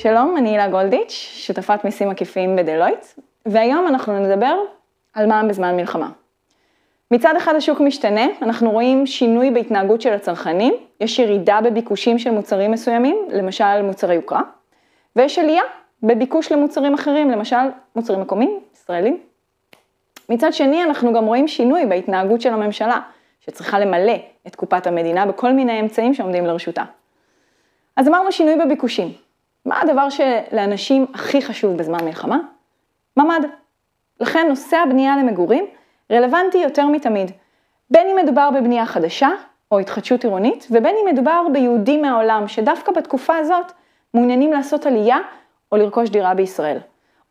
שלום, אני הילה גולדיץ', שותפת מיסים עקיפים בדלויט, והיום אנחנו נדבר על מע"מ בזמן מלחמה. מצד אחד השוק משתנה, אנחנו רואים שינוי בהתנהגות של הצרכנים, יש ירידה בביקושים של מוצרים מסוימים, למשל מוצרי יוקרה, ויש עלייה בביקוש למוצרים אחרים, למשל מוצרים מקומיים, ישראלים. מצד שני אנחנו גם רואים שינוי בהתנהגות של הממשלה, שצריכה למלא את קופת המדינה בכל מיני אמצעים שעומדים לרשותה. אז אמרנו שינוי בביקושים. מה הדבר שלאנשים הכי חשוב בזמן מלחמה? ממ"ד. לכן נושא הבנייה למגורים רלוונטי יותר מתמיד. בין אם מדובר בבנייה חדשה או התחדשות עירונית, ובין אם מדובר ביהודים מהעולם שדווקא בתקופה הזאת מעוניינים לעשות עלייה או לרכוש דירה בישראל.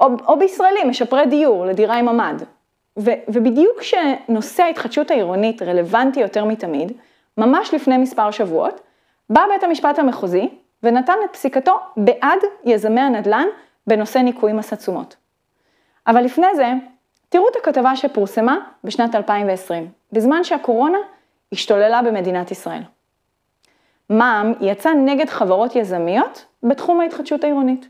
או בישראלים, משפרי דיור לדירה עם ממ"ד. ובדיוק כשנושא ההתחדשות העירונית רלוונטי יותר מתמיד, ממש לפני מספר שבועות, בא בית המשפט המחוזי ונתן את פסיקתו בעד יזמי הנדל"ן בנושא ניכוי מס התשומות. אבל לפני זה, תראו את הכתבה שפורסמה בשנת 2020, בזמן שהקורונה השתוללה במדינת ישראל. מע"מ יצא נגד חברות יזמיות בתחום ההתחדשות העירונית.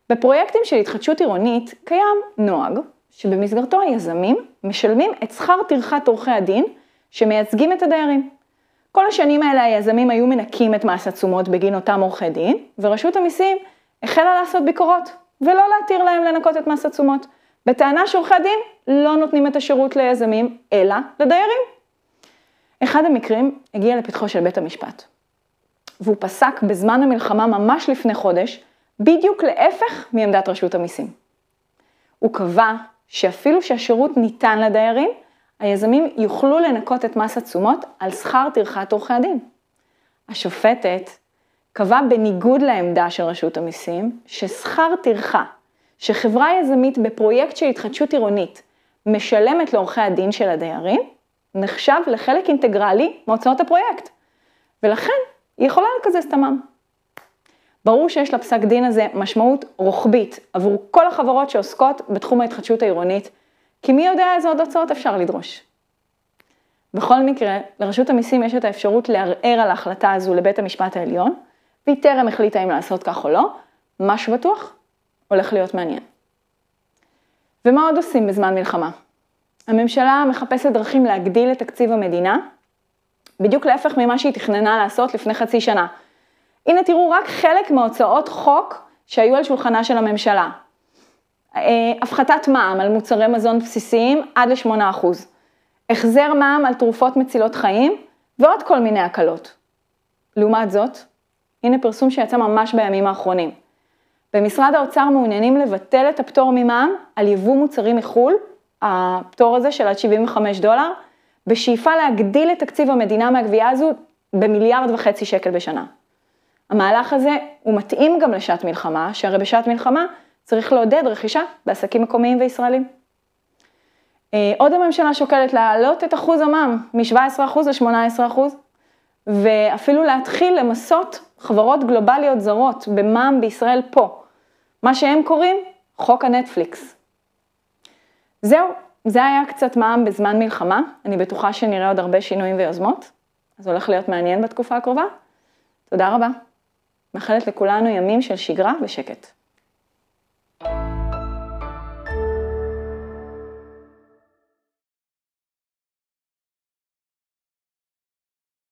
בפרויקטים של התחדשות עירונית קיים נוהג שבמסגרתו היזמים משלמים את שכר טרחת עורכי הדין שמייצגים את הדיירים. כל השנים האלה היזמים היו מנקים את מס התשומות בגין אותם עורכי דין, ורשות המיסים החלה לעשות ביקורות, ולא להתיר להם לנקות את מס התשומות, בטענה שעורכי הדין לא נותנים את השירות ליזמים, אלא לדיירים. אחד המקרים הגיע לפתחו של בית המשפט, והוא פסק בזמן המלחמה ממש לפני חודש, בדיוק להפך מעמדת רשות המיסים. הוא קבע שאפילו שהשירות ניתן לדיירים, היזמים יוכלו לנקות את מס התשומות על שכר טרחת עורכי הדין. השופטת קבע בניגוד לעמדה של רשות המיסים, ששכר טרחה שחברה יזמית בפרויקט של התחדשות עירונית משלמת לעורכי הדין של הדיירים, נחשב לחלק אינטגרלי מהוצאות הפרויקט, ולכן היא יכולה לקזז את המע"מ. ברור שיש לפסק דין הזה משמעות רוחבית עבור כל החברות שעוסקות בתחום ההתחדשות העירונית, כי מי יודע איזה עוד הוצאות אפשר לדרוש. בכל מקרה, לרשות המיסים יש את האפשרות לערער על ההחלטה הזו לבית המשפט העליון, והיא טרם החליטה אם לעשות כך או לא, משהו בטוח הולך להיות מעניין. ומה עוד עושים בזמן מלחמה? הממשלה מחפשת דרכים להגדיל את תקציב המדינה, בדיוק להפך ממה שהיא תכננה לעשות לפני חצי שנה. הנה תראו רק חלק מהוצאות חוק שהיו על שולחנה של הממשלה. הפחתת מע"מ על מוצרי מזון בסיסיים עד ל8%. החזר מע"מ על תרופות מצילות חיים ועוד כל מיני הקלות. לעומת זאת, הנה פרסום שיצא ממש בימים האחרונים. במשרד האוצר מעוניינים לבטל את הפטור ממע"מ על יבוא מוצרים מחול, הפטור הזה של עד $75, בשאיפה להגדיל את תקציב המדינה מהגבייה הזו ב1.5 מיליארד שקל בשנה. המהלך הזה הוא מתאים גם לשעת מלחמה, שהרי בשעת מלחמה צריך לעודד רכישה בעסקים מקומיים וישראלים. עוד הממשלה שוקלת להעלות את אחוז המע"מ מ-17% ל-18%, ואפילו להתחיל למסות חברות גלובליות זרות במע"מ בישראל פה, מה שהם קוראים חוק הנטפליקס. זהו, זה היה קצת מע"מ בזמן מלחמה, אני בטוחה שנראה עוד הרבה שינויים ויוזמות, אז הולך להיות מעניין בתקופה הקרובה. תודה רבה. מאחלת לכולנו ימים של שגרה ושקט.